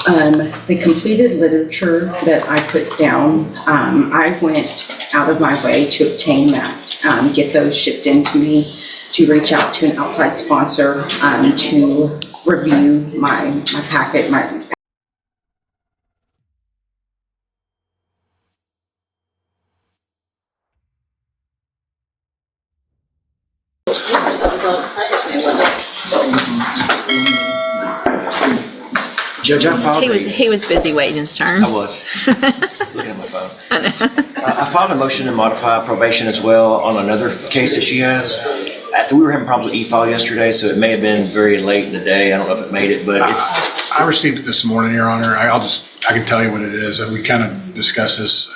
The completed literature that I put down, I went out of my way to obtain that, get those shipped in to me, to reach out to an outside sponsor to review my packet, Judge, I filed He was busy waiting his turn. I was. Looking at my phone. I filed a motion to modify probation as well on another case that she has. We were having problems with e-file yesterday, so it may have been very late in the day. I don't know if it made it, but it's... I received it this morning, Your Honor. I can tell you what it is. We kind of discussed this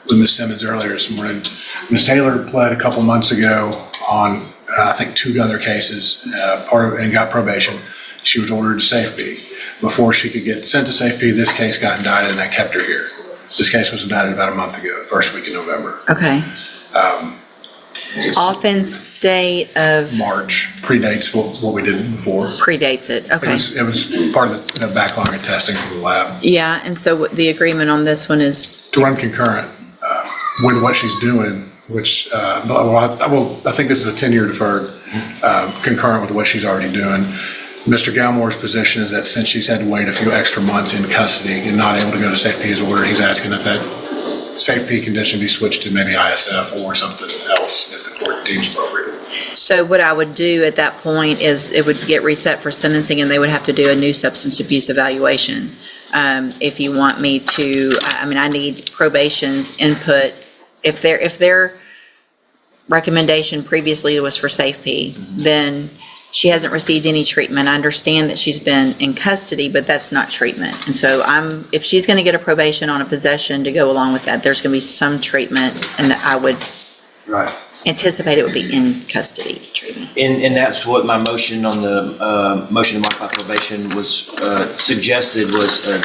with Ms. Simmons earlier this morning. Ms. Taylor pled a couple months ago on, I think, 2 other cases, and got probation. She was ordered to safety. Before she could get sent to safety, this case got indicted, and that kept her here. This case was indicted about a month ago, first week in November. Okay. Offense date of March predates what we did before. predates it. Okay. It was part of the backlog of testing from the lab. Yeah, and so the agreement on this one is To run concurrent with what she's doing, which, I think this is a 10-year deferred, concurrent with what she's already doing. Mr. Galmore's position is that since she's had to wait a few extra months in custody and not able to go to safety as ordered, he's asking that safety condition be switched to maybe ISF or something else if the court deems appropriate. So what I would do at that point is it would get reset for sentencing and they would have to do a new substance abuse evaluation. If you want me to, I need probation's input. If their recommendation previously was for SafeP, then she hasn't received any treatment. I understand that she's been in custody, but that's not treatment. And so if she's going to get a probation on a possession to go along with that, there's going to be some treatment, and I would anticipate it would be in custody treatment. And that's what my motion on the motion to modify probation was suggested, was an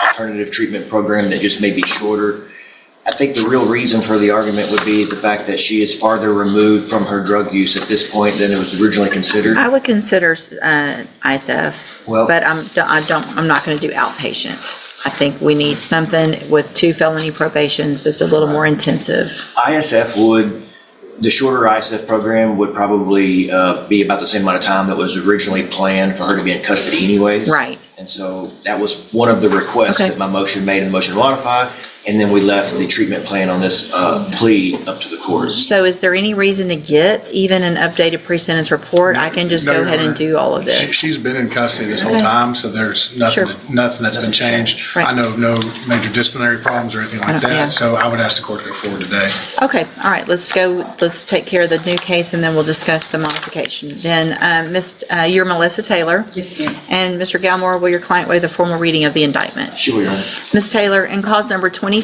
alternative treatment program that just may be shorter. I think the real reason for the argument would be the fact that she is farther removed from her drug use at this point than it was originally considered. I would consider ISF, Well, but I'm not going to do outpatient. I think we need something with 2 felony probations that's a little more intensive. The shorter ISF program would probably be about the same amount of time that was originally planned for her to be in custody anyways. Right. And so that was one of the requests Okay. that my motion made in the motion to modify. And then we left the treatment plan on this plea up to the courts. So is there any reason to get even an updated pre-sentence report? I can just No, go Your ahead and Honor. do all of this. She's been in custody this whole Okay. time, so there's nothing, Sure. nothing that's been changed. Right. I know no major disciplinary problems or anything like Yeah. that, so I would ask the court to go forward today. Okay, all right, let's take care of the new case and then we'll discuss the modification. Then, you're Melissa Taylor. Yes, ma'am. And Mr. Galmore, will your client waive the formal reading of the indictment? Sure, Your Honor. Ms. Taylor, in cause number 25,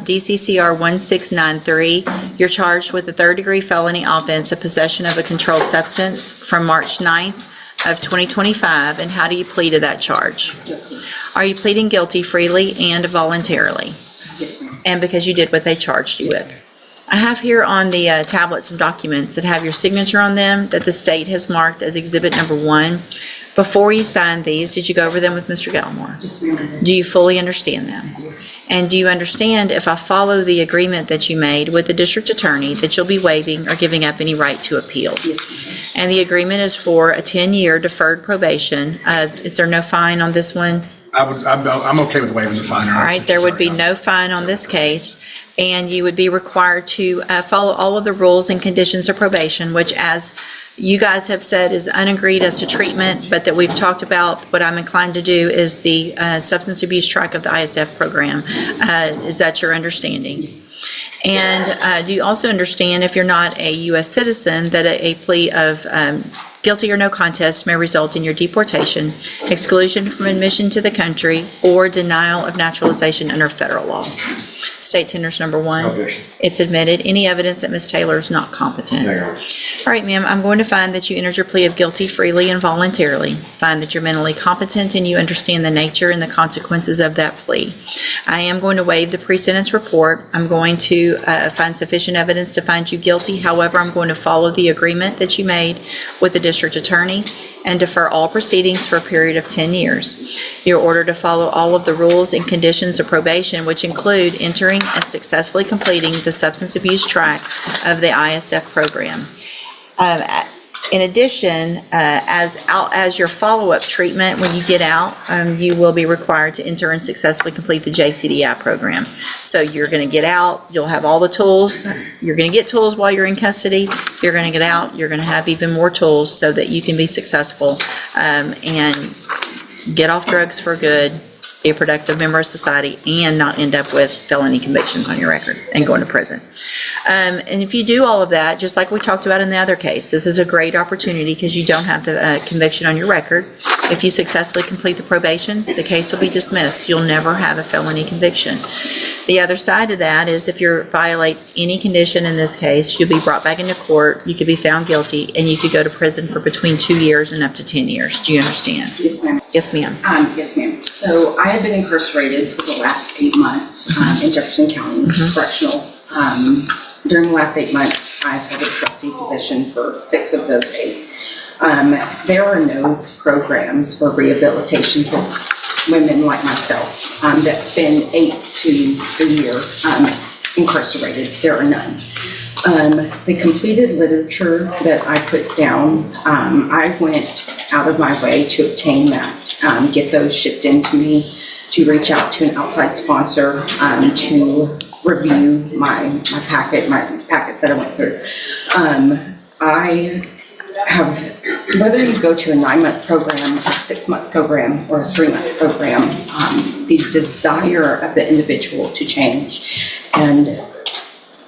DCCR 1693, you're charged with a third-degree felony offense of possession of a controlled substance from March 9th of 2025, and how do you plead to that charge? Guilty. Are you pleading guilty freely and voluntarily? Yes, ma'am. And because you did what they charged you with? I have here on the tablet some documents that have your signature on them that the state has marked as exhibit number 1. Before you signed these, did you go over them with Mr. Galmore? Yes, ma'am. Do you fully understand them? And do you understand, if I follow the agreement that you made with the district attorney, that you'll be waiving or giving up any right to appeal? Yes, ma'am. And the agreement is for a 10-year deferred probation. Is there no fine on this one? I'm okay with waiving the fine. All right, there would be no fine on this case, and you would be required to follow all of the rules and conditions of probation, which, as you guys have said, is unagreed as to treatment, but that we've talked about. What I'm inclined to do is the substance abuse track of the ISF program. Is that your understanding? And do you also understand, if you're not a U.S. citizen, that a plea of guilty or no contest may result in your deportation, exclusion from admission to the country, or denial of naturalization under federal laws? State tenders number one. No objection. It's admitted. Any evidence that Ms. Taylor is not competent? No, Your Honor. All right, ma'am, I'm going to find that you entered your plea of guilty freely and voluntarily. Find that you're mentally competent and you understand the nature and the consequences of that plea. I am going to waive the pre-sentence report. I'm going to find sufficient evidence to find you guilty. However, I'm going to follow the agreement that you made with the district attorney and defer all proceedings for a period of 10 years. You're ordered to follow all of the rules and conditions of probation, which include entering and successfully completing the substance abuse track of the ISF program. In addition, as your follow-up treatment, when you get out, you will be required to enter and successfully complete the JCDI program. So you're going to get out, you'll have all the tools, you're going to get tools while you're in custody, you're going to get out, you're going to have even more tools so that you can be successful and get off drugs for good, be a productive member of society, and not end up with felony convictions on your record and going to prison. And if you do all of that, just like we talked about in the other case, this is a great opportunity because you don't have the conviction on your record. If you successfully complete the probation, the case will be dismissed. You'll never have a felony conviction. The other side of that is if you violate any condition in this case, you'll be brought back into court, you could be found guilty, and you could go to prison for between 2 years and up to 10 years. Do you understand? Yes, ma'am. Yes, ma'am. Yes, ma'am. So I have been incarcerated for the last 8 months in Jefferson County Correctional. During the last 8 months, I've had a trustee position for 6 of those 8. There are no programs for rehabilitation for women like myself that spend 8 to a year incarcerated. There are none. The completed literature that I put down, I went out of my way to obtain that, get those shipped in to me, to reach out to an outside sponsor to review my packets that I went through. I have, whether you go to a 9-month program, a 6-month program, or a 3-month program, the desire of the individual to change and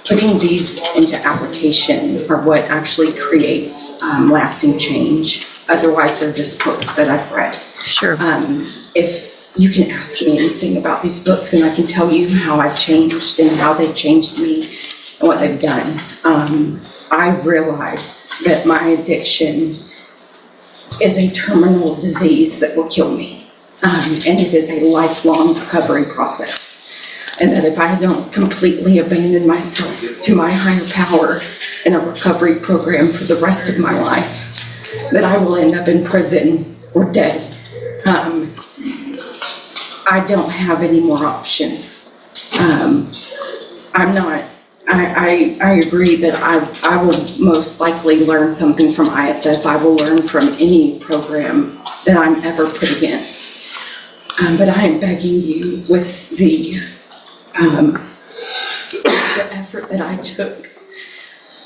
putting these into application are what actually creates lasting change. Otherwise, they're just books that I've read. Sure. If you can ask me anything about these books and I can tell you how I've changed and how they've changed me and what they've done. I realize that my addiction is a terminal disease that will kill me. And it is a lifelong recovery process. And that if I don't completely abandon myself to my higher power in a recovery program for the rest of my life, that I will end up in prison or dead. I don't have any more options. I agree that I will most likely learn something from ISF. I will learn from any program that I'm ever put against. But I am begging you with the effort that I took,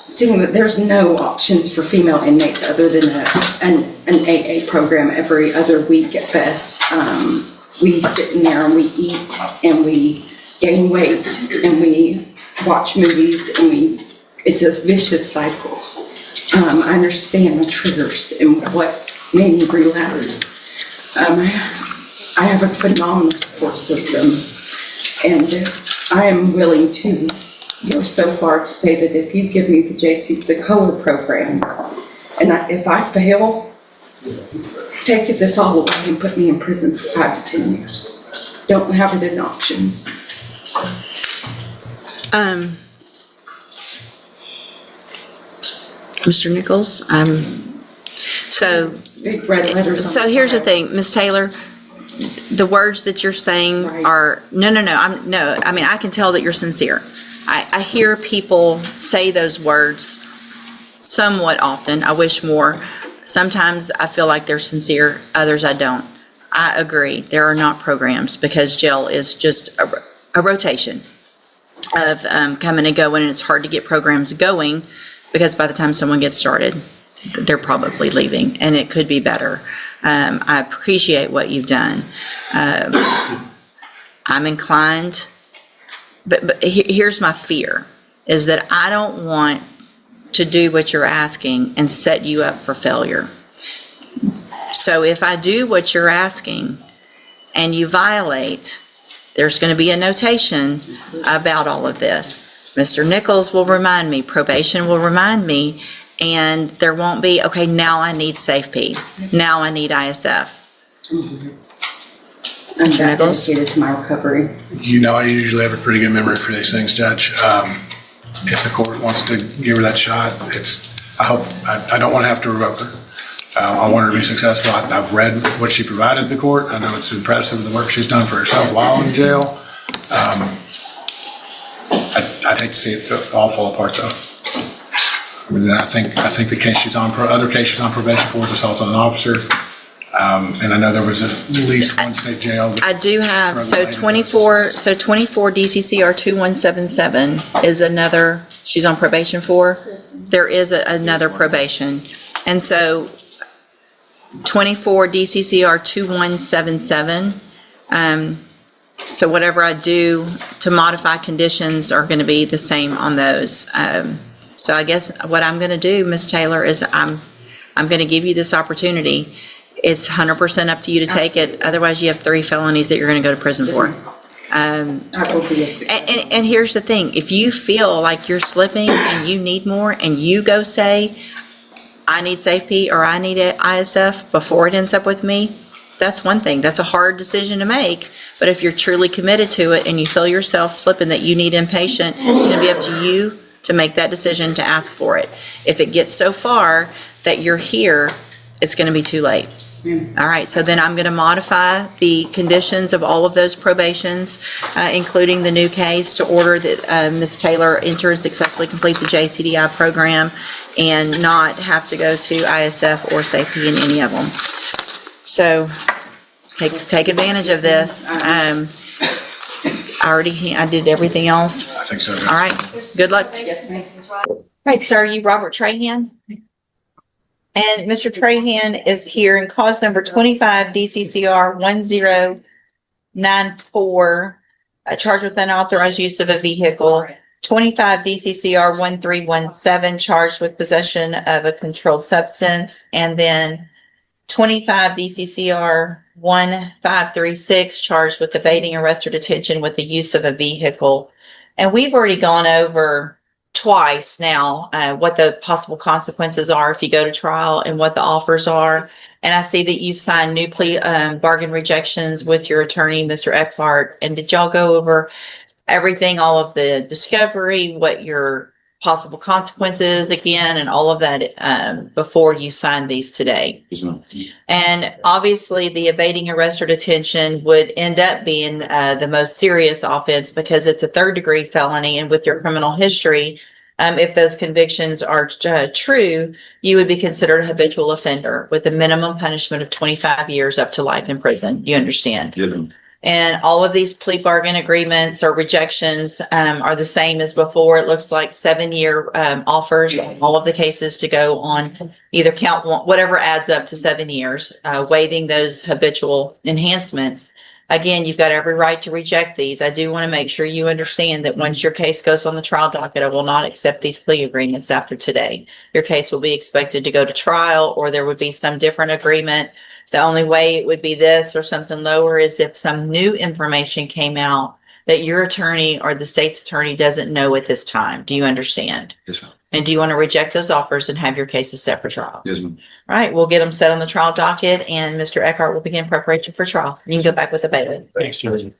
seeing that there's no options for female inmates other than an AA program every other week at best. We sit in there and we eat and we gain weight and we watch movies and it's a vicious cycle. I understand the triggers and what made me relapse. I have a phenomenal support system and I am willing to go so far to say that if you give me the color program and if I fail, take this all away and put me in prison for 5 to 10 years. Don't have it as an option. Mr. Nichols, Big red letters. so here's the thing, Ms. Taylor, the words that you're saying are, no, I mean, I can tell that you're sincere. I hear people say those words somewhat often. I wish more. Sometimes I feel like they're sincere, others I don't. I agree, there are not programs because jail is just a rotation of coming and going, and it's hard to get programs going because by the time someone gets started, they're probably leaving, and it could be better. I appreciate what you've done. I'm inclined, but here's my fear, is that I don't want to do what you're asking and set you up for failure. So if I do what you're asking and you violate, there's going to be a notation about all of this. Mr. Nichols will remind me, probation will remind me, and there won't be, okay, now I need SafeP. Now I need ISF. I'm that Nichols? dedicated to my recovery. You know, I usually have a pretty good memory for these things, Judge. If the court wants to give her that shot, I don't want to have to revoke her. I want her to be successful. I've read what she provided the court. I know it's impressive, the work she's done for herself while in jail. I'd hate to see it all fall apart, though. I mean, I think the case she's on, other case she's on probation for is assault on an officer. And I know there was at least one state jail. I do have, so 24 DCCR 2177 is another, she's on probation for. There is another probation. And so 24 DCCR 2177, so whatever I do to modify conditions are going to be the same on those. So I guess what I'm going to do, Ms. Taylor, is I'm going to give you this opportunity. It's 100% up to you to take it. Otherwise, you have 3 felonies that you're going to go to prison for. I will be a success. And here's the thing. If you feel like you're slipping and you need more and you go say, I need SafeP or I need ISF before it ends up with me, that's one thing. That's a hard decision to make. But if you're truly committed to it and you feel yourself slipping that you need inpatient, it's going to be up to you to make that decision to ask for it. If it gets so far that you're here, it's going to be too late. All right, so then I'm going to modify the conditions of all of those probations, including the new case, to order that Ms. Taylor enter and successfully complete the JCDI program and not have to go to ISF or SafeP in any of them. So take advantage of this. I did everything else. I think so. All right, good luck. Yes, ma'am. All right, sir, you Robert Trahan? And Mr. Trahan is here in cause number 25 DCCR 1094, charged with unauthorized use of a vehicle. 25 DCCR 1317, charged with possession of a controlled substance. And then 25 DCCR 1536, charged with evading arrest or detention with the use of a vehicle. And we've already gone over twice now what the possible consequences are if you go to trial and what the offers are. And I see that you've signed new plea bargain rejections with your attorney, Mr. Eckhart. And did y'all go over everything, all of the discovery, what your possible consequences again, and all of that before you sign these today? And obviously the evading arrest or detention would end up being the most serious offense because it's a 3rd-degree felony, and with your criminal history, if those convictions are true, you would be considered a habitual offender with a minimum punishment of 25 years up to life in prison. You understand? And all of these plea bargain agreements or rejections are the same as before. It looks like 7-year offers, all of the cases to go on either count one, whatever adds up to 7 years, waiving those habitual enhancements. Again, you've got every right to reject these. I do want to make sure you understand that once your case goes on the trial docket, I will not accept these plea agreements after today. Your case will be expected to go to trial, or there would be some different agreement. The only way it would be this or something lower is if some new information came out that your attorney or the state's attorney doesn't know at this time. Do you understand? Yes, ma'am. And do you want to reject those offers and have your cases set for trial? Yes, ma'am. All right, we'll get them set on the trial docket, and Mr. Eckhart will begin preparation for trial. You can go back with the bailiff. Thanks, Susan.